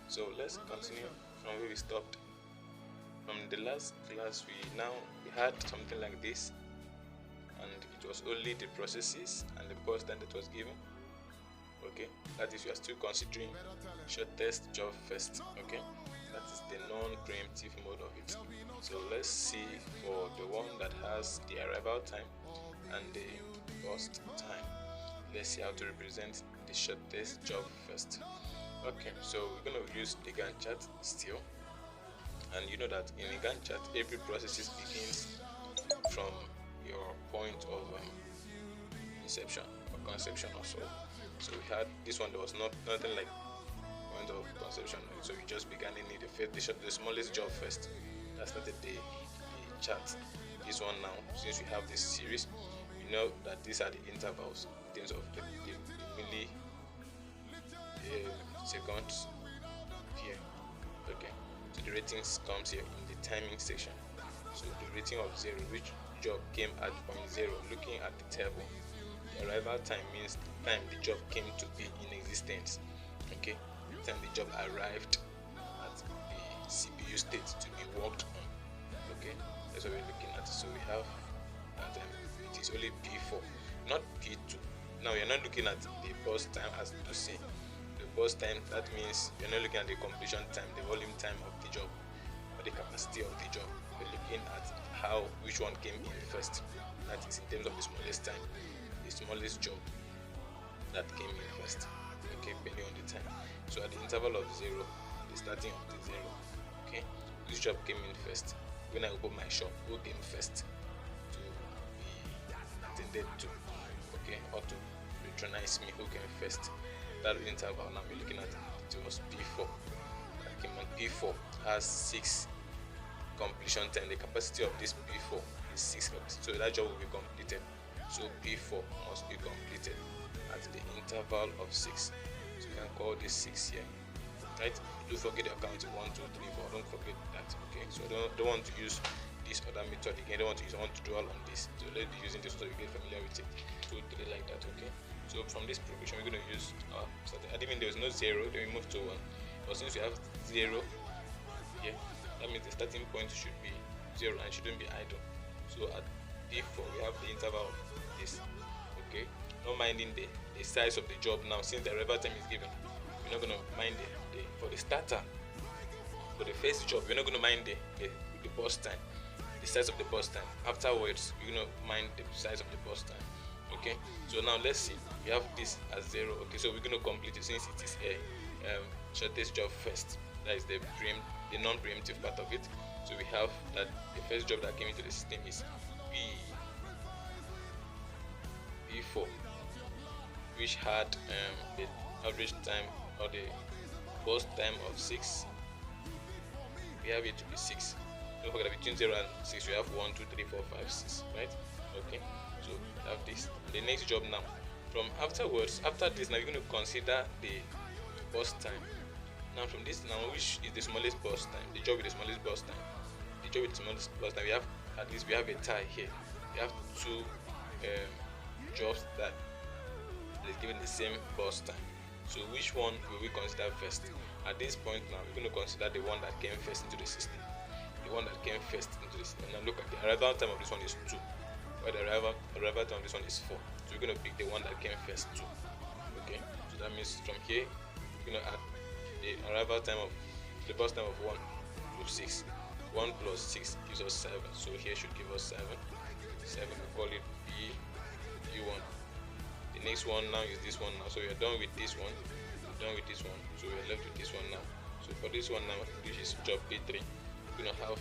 So let's continue from where we stopped. From the last class, we had something like this, and it was only the processes and the pause time that was given. Okay, that is, we are still considering shortest job first. Okay, that is the non-preemptive mode of it. So let's see for the one that has the arrival time and the post time. Let's see how to represent the shortest job first. Okay, so we're going to use the Gantt chart still, and you know that in a Gantt chart every process begins from your point of inception or conception or so. So we had this one, there was nothing like point of conception, so we just began in the smallest job first. That started the chart. This one now, since we have this series, we know that these are the intervals in terms of the milli seconds here. Okay, so the ratings comes here in the timing section. So the rating of 0, which job came at point 0, looking at the table. The arrival time means the time the job came to be in existence. Okay, the time the job arrived at the CPU state to be worked on. Okay, that's what we're looking at. So we have that it is only P4, not P2. Now you're not looking at the burst time as to say the burst time. That means you're not looking at the completion time, the volume time of the job, or the capacity of the job. We're looking at which one came in first. That is in terms of the smallest time, the smallest job that came in first. Okay, depending on the time. So at the interval of 0, the starting of the 0. Okay, which job came in first? When I open my shop, who came first to be attended to? Okay, or to patronize me, who came first? That interval now we're looking at, it was P4. That came on. P4 has 6 completion time. The capacity of this P4 is 6, so that job will be completed. So P4 must be completed at the interval of 6. So you can call this 6 here, right? Don't forget the account 1, 2, 3, 4. Don't forget that. Okay, so don't want to use this other method again. Don't want to use. I want to dwell on this. So let's be using this so you get familiar with it. 2, 3 like that. Okay. So from this progression, we're going to use. I didn't mean there was no 0. Then we move to 1. But since we have 0 here, that means the starting point should be 0 and shouldn't be idle. So at P4 we have the interval of this. Okay, not minding the size of the job now, since the arrival time is given. We're not going to mind for the starter, for the first job, we're not going to mind the burst time, the size of the burst time. Afterwards, we're going to mind the size of the burst time. Okay, so now let's see. We have this as 0. Okay, so we're going to complete it since it is a shortest job first. That is the non-preemptive part of it. So we have that the first job that came into the system is P4, which had the average time or the burst time of 6. We have it to be 6. Don't forget that between 0 and 6 we have 1, 2, 3, 4, 5, 6, right? Okay, so we have this. The next job now, after this, now you're going to consider the burst time. Now from this now, which is the smallest burst time? The job with the smallest burst time. The job with the smallest burst time, we have a tie here. We have 2 jobs that is given the same burst time. So which one will we consider first? At this point now, we're going to consider the one that came first into the system. The one that came first into the system. Now look at the arrival time of this one is 2, while the arrival time of this one is 4. So we're going to pick the one that came first, 2. Okay, so that means from here we're going to add the arrival time of the burst time of 1 to 6. 1 plus 6 gives us 7. So here should give us 7. 7, we call it P1. The next one now is this one now. So we are done with this one. So we are left with this one now. So for this one now, which is job P3, we're gonna have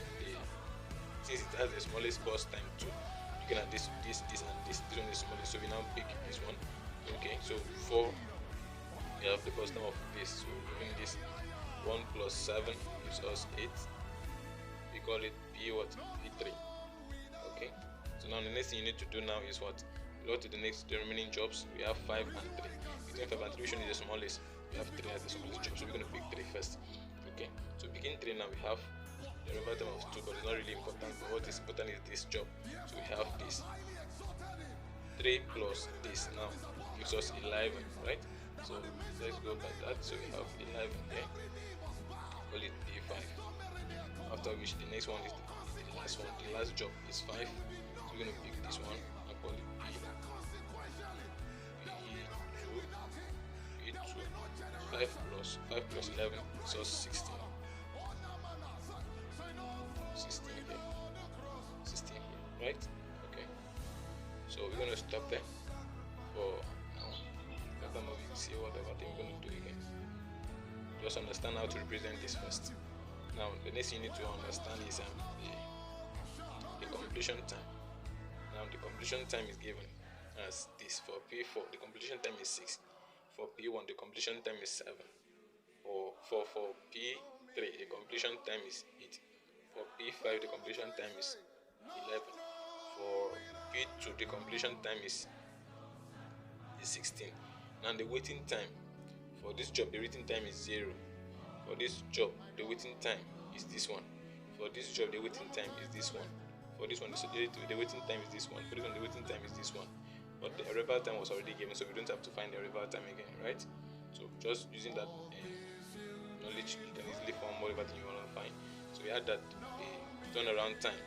since it has the smallest burst time too, you can add this and this. This one is the smallest, so we now pick this one. Okay, so 4, we have the burst time of this. So doing this 1 plus 7 gives us 8. We call it P3. Okay, so now the next thing you need to do now is what? Go to the remaining jobs. We have 5 and 3. Between 5 and 3, which one is the smallest? We have 3 as the smallest job, so we're going to pick 3 first. Okay, so begin 3 now. We have the arrival time of 2, but it's not really important. But what is important is this job. So we have this 3 plus this now gives us 11, right? So let's go by that. So we have 11 here. which the next one is the last one. The last job is 5. So we're going to pick this one and call it P2. 5 plus 11 so 16. 16 here. 16 here, right? Okay. So we're going to stop there for now. After we see whatever thing we're going to do again. Just understand how to represent this first. Now the next thing you need to understand is the completion time. Now the completion time is given as this. For P4 the completion time is 6. For P1 the completion time is 7. For P3 the completion time is 8. For P5 the completion time is 11. For P2 the completion time is 16. Now the waiting time for this job, the waiting time is 0. For this job the waiting time is this one. For this job the waiting time is this one. For this one the waiting time is this one. For this one the waiting time is this one. But the arrival time was already given, so we don't have to find the arrival time again, right? So just using that knowledge, you can easily form whatever thing you want to find. So we had that the turnaround time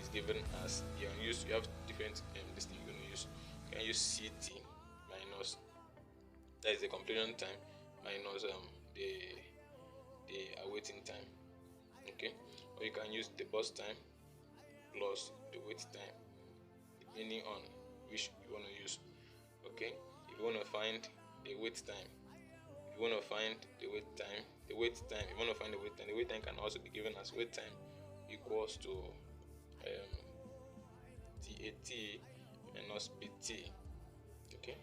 is given as you have different this thing you're going to use. You can use CT minus, that is the completion time, minus the awaiting time. Okay, or you can use the bus time plus the wait time, depending on which you want to use. Okay, if you want to find the wait time, if you want to find the wait time, if you want to find the wait time can also be given as wait time equals to TAT minus PT. Okay,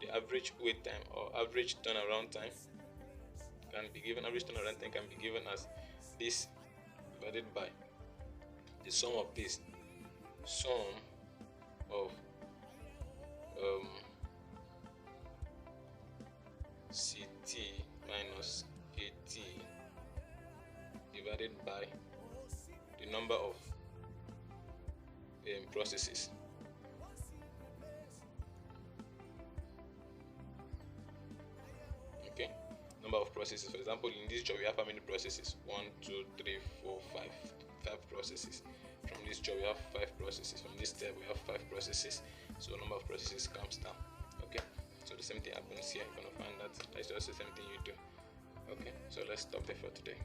the average wait time or average turnaround time can be given. Average turnaround time can be given as this divided by the sum of this, sum of CT minus AT divided by the number of processes. Okay, number of processes. For example, in this job we have how many processes? 1, 2, 3, 4, 5 processes. From this job we have 5 processes. From this step we have 5 processes. So number of processes comes down. Okay, so the same thing happens here. You're gonna find that that's just the same thing you do. Okay, so let's stop there for today.